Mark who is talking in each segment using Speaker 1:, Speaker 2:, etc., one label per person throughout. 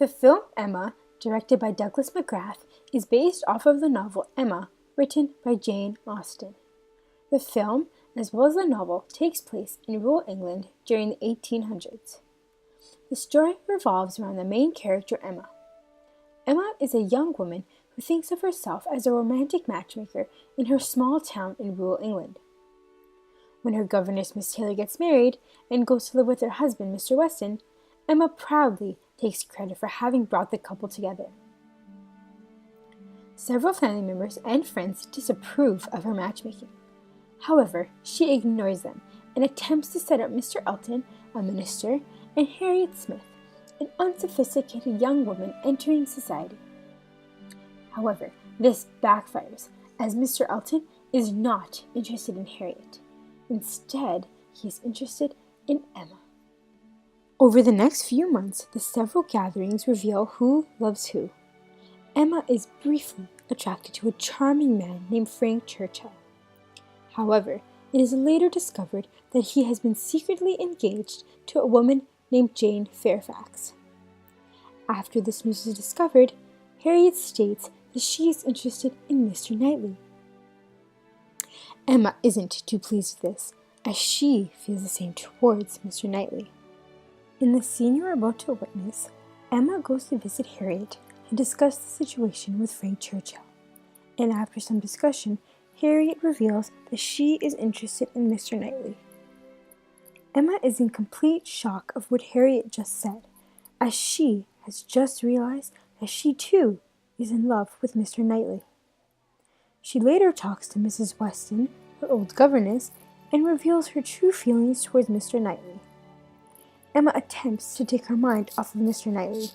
Speaker 1: The film Emma, directed by Douglas McGrath, is based off of the novel Emma, written by Jane Austen. The film, as well as the novel, takes place in rural England during the 1800s. The story revolves around the main character Emma. Emma is a young woman who thinks of herself as a romantic matchmaker in her small town in rural England. When her governess Miss Taylor gets married and goes to live with her husband Mr. Weston, Emma proudly takes credit for having brought the couple together. Several family members and friends disapprove of her matchmaking. However, she ignores them and attempts to set up Mr. Elton, a minister, and Harriet Smith, an unsophisticated young woman entering society. However, this backfires, as Mr. Elton is not interested in Harriet. Instead, he is interested in Emma. Over the next few months, the several gatherings reveal who loves who. Emma is briefly attracted to a charming man named Frank Churchill. However, it is later discovered that he has been secretly engaged to a woman named Jane Fairfax. After this news is discovered, Harriet states that she is interested in Mr. Knightley. Emma isn't too pleased with this, as she feels the same towards Mr. Knightley. In the scene you are about to witness, Emma goes to visit Harriet and discuss the situation with Frank Churchill. And after some discussion, Harriet reveals that she is interested in Mr. Knightley. Emma is in complete shock of what Harriet just said, as she has just realized that she too is in love with Mr. Knightley. She later talks to Mrs. Weston, her old governess, and reveals her true feelings towards Mr. Knightley. Emma attempts to take her mind off of Mr. Knightley.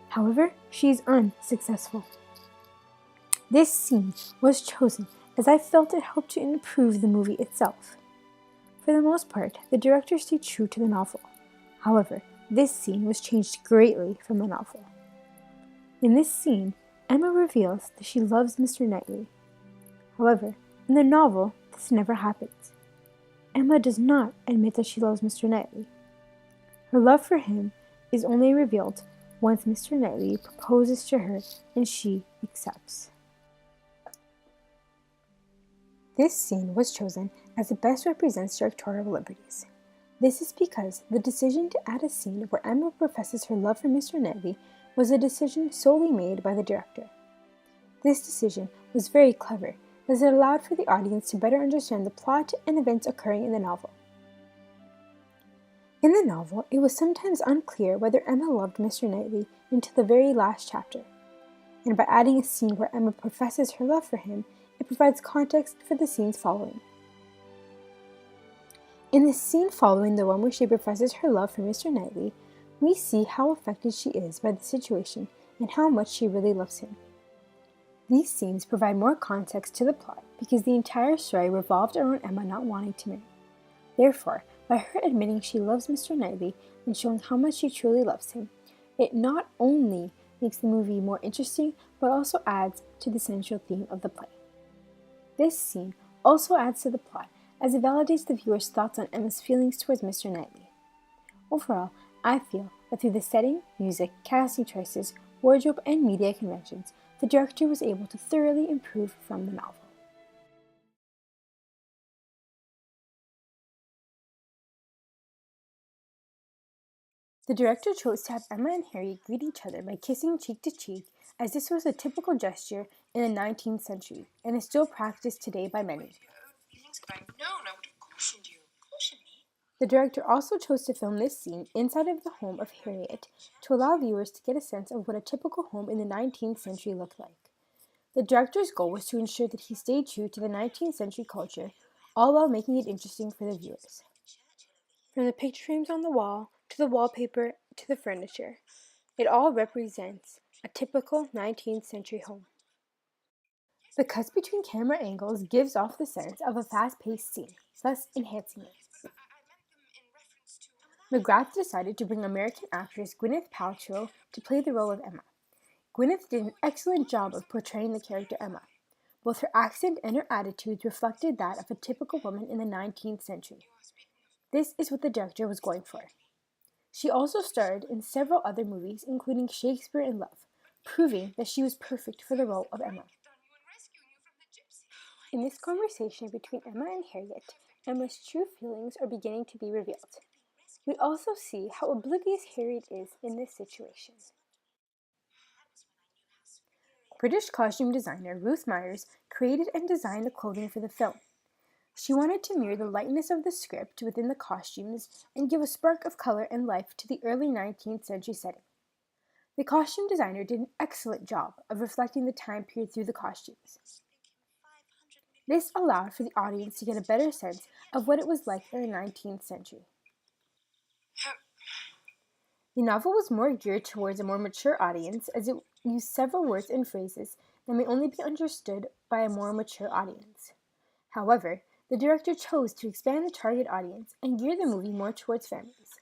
Speaker 1: However, she is unsuccessful. This scene was chosen as I felt it helped to improve the movie itself. For the most part, the director stayed true to the novel. However, this scene was changed greatly from the novel. In this scene, Emma reveals that she loves Mr. Knightley. However, in the novel, this never happens. Emma does not admit that she loves Mr. Knightley. Her love for him is only revealed once Mr. Knightley proposes to her and she accepts. This scene was chosen as it best represents directorial liberties. This is because the decision to add a scene where Emma professes her love for Mr. Knightley was a decision solely made by the director. This decision was very clever, as it allowed for the audience to better understand the plot and events occurring in the novel. In the novel, it was sometimes unclear whether Emma loved Mr. Knightley until the very last chapter, and by adding a scene where Emma professes her love for him, it provides context for the scenes following. In the scene following the one where she professes her love for Mr. Knightley, we see how affected she is by the situation and how much she really loves him. These scenes provide more context to the plot because the entire story revolved around Emma not wanting to marry. Therefore, by her admitting she loves Mr. Knightley and showing how much she truly loves him, it not only makes the movie more interesting, but also adds to the central theme of the play. This scene also adds to the plot as it validates the viewer's thoughts on Emma's feelings towards Mr. Knightley. Overall, I feel that through the setting, music, casting choices, wardrobe, and media conventions, the director was able to thoroughly improve from the novel. The director chose to have Emma and Harry greet each other by kissing cheek to cheek, as this was a typical gesture in the 19th century and is still practiced today by many.
Speaker 2: If I'd known, I would have cautioned you. Caution me?
Speaker 1: The director also chose to film this scene inside of the home of Harriet to allow viewers to get a sense of what a typical home in the 19th century looked like. The director's goal was to ensure that he stayed true to the 19th century culture, all while making it interesting for the viewers. From the picture frames on the wall, to the wallpaper, to the furniture, it all represents a typical 19th century home. The cuts between camera angles gives off the sense of a fast-paced scene, thus enhancing it. McGrath decided to bring American actress Gwyneth Paltrow to play the role of Emma. Gwyneth did an excellent job of portraying the character Emma. Both her accent and her attitudes reflected that of a typical woman in the 19th century. This is what the director was going for. She also starred in several other movies, including Shakespeare in Love, proving that she was perfect for the role of Emma. In this conversation between Emma and Harriet, Emma's true feelings are beginning to be revealed. We also see how oblivious Harriet is in this situation. British costume designer Ruth Myers created and designed the clothing for the film. She wanted to mirror the lightness of the script within the costumes and give a spark of color and life to the early 19th century setting. The costume designer did an excellent job of reflecting the time period through the costumes. This allowed for the audience to get a better sense of what it was like in the 19th century. The novel was more geared towards a more mature audience as it used several words and phrases that may only be understood by a more mature audience. However, the director chose to expand the target audience and gear the movie more towards families.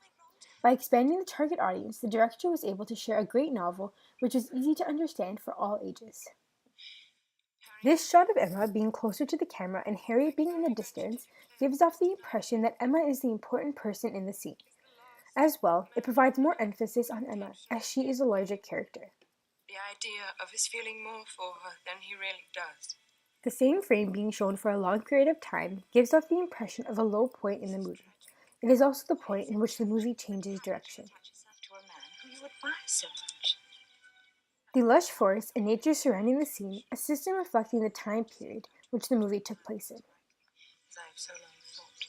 Speaker 1: By expanding the target audience, the director was able to share a great novel which was easy to understand for all ages. This shot of Emma being closer to the camera and Harriet being in the distance gives off the impression that Emma is the important person in the scene. As well, it provides more emphasis on Emma, as she is a larger character.
Speaker 2: The idea of his feeling more for her than he really does.
Speaker 1: The same frame being shown for a long period of time gives off the impression of a low point in the movie. It is also the point in which the movie changes direction.
Speaker 2: To a man who you admire so much.
Speaker 1: The lush forest and nature surrounding the scene assist in reflecting the time period which the movie took place in.
Speaker 2: As I have so long thought.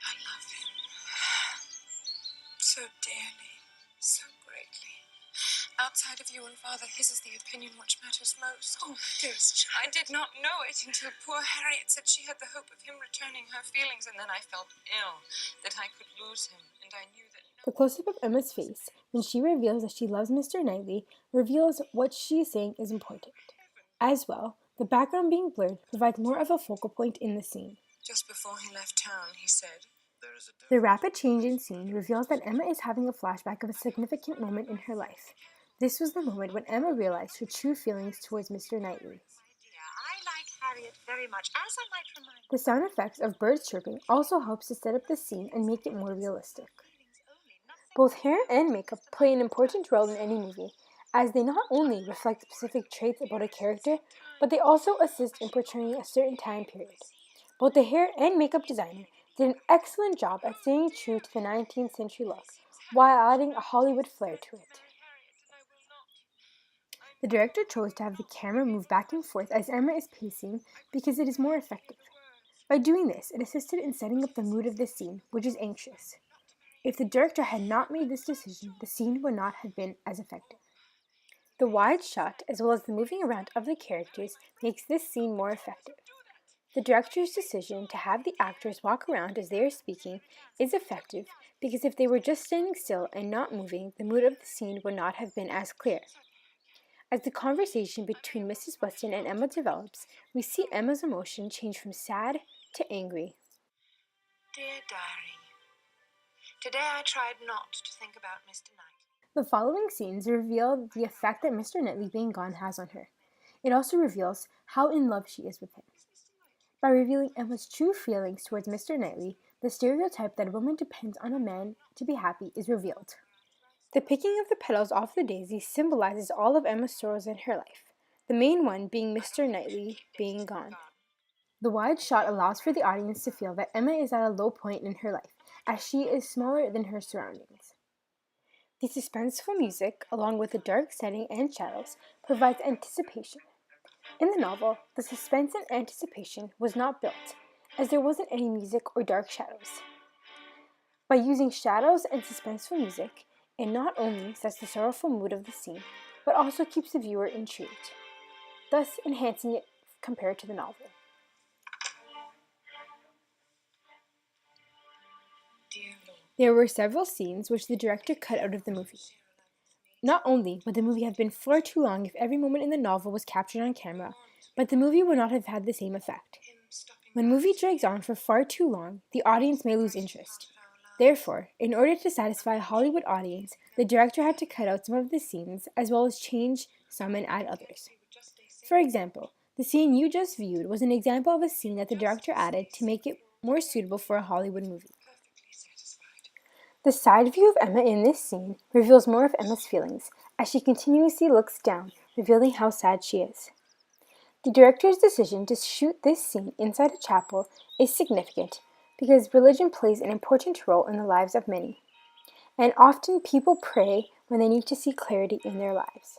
Speaker 2: I love him so dearly, so greatly. Outside of you and Father, his is the opinion which matters most. Oh, dearest child. I did not know it until poor Harriet said she had the hope of him returning her feelings, and then I felt ill that I could lose him, and I knew that
Speaker 1: The close-up of Emma's face, when she reveals that she loves Mr. Knightley, reveals what she is saying is important. As well, the background being blurred provides more of a focal point in the scene.
Speaker 2: Just before he left town, he said,
Speaker 1: The rapid change in scene reveals that Emma is having a flashback of a significant moment in her life. This was the moment when Emma realized her true feelings towards Mr. Knightley.
Speaker 2: I like Harriet very much, as I might remind
Speaker 1: The sound effects of birds chirping also helps to set up the scene and make it more realistic. Both hair and makeup play an important role in any movie, as they not only reflect specific traits about a character, but they also assist in portraying a certain time period. Both the hair and makeup designer did an excellent job at staying true to the 19th century look, while adding a Hollywood flair to it. The director chose to have the camera move back and forth as Emma is pacing because it is more effective. By doing this, it assisted in setting up the mood of the scene, which is anxious. If the director had not made this decision, the scene would not have been as effective. The wide shot, as well as the moving around of the characters, makes this scene more effective. The director's decision to have the actors walk around as they are speaking is effective because if they were just standing still and not moving, the mood of the scene would not have been as clear. As the conversation between Mrs. Weston and Emma develops, we see Emma's emotion change from sad to angry.
Speaker 2: Dear Diary, today I tried not to think about Mr. Knightley.
Speaker 1: The following scenes reveal the effect that Mr. Knightley being gone has on her. It also reveals how in love she is with him. By revealing Emma's true feelings towards Mr. Knightley, the stereotype that a woman depends on a man to be happy is revealed. The picking of the petals off the daisy symbolizes all of Emma's sorrows in her life, the main one being Mr. Knightley being gone. The wide shot allows for the audience to feel that Emma is at a low point in her life, as she is smaller than her surroundings. The suspenseful music, along with the dark setting and shadows, provides anticipation. In the novel, the suspense and anticipation was not built, as there wasn't any music or dark shadows. By using shadows and suspenseful music, it not only sets the sorrowful mood of the scene, but also keeps the viewer intrigued, thus enhancing it compared to the novel. There were several scenes which the director cut out of the movie. Not only would the movie have been far too long if every moment in the novel was captured on camera, but the movie would not have had the same effect. When a movie drags on for far too long, the audience may lose interest. Therefore, in order to satisfy a Hollywood audience, the director had to cut out some of the scenes as well as change some and add others. For example, the scene you just viewed was an example of a scene that the director added to make it more suitable for a Hollywood movie. The side view of Emma in this scene reveals more of Emma's feelings, as she continuously looks down, revealing how sad she is. The director's decision to shoot this scene inside a chapel is significant because religion plays an important role in the lives of many, and often people pray when they need to see clarity in their lives.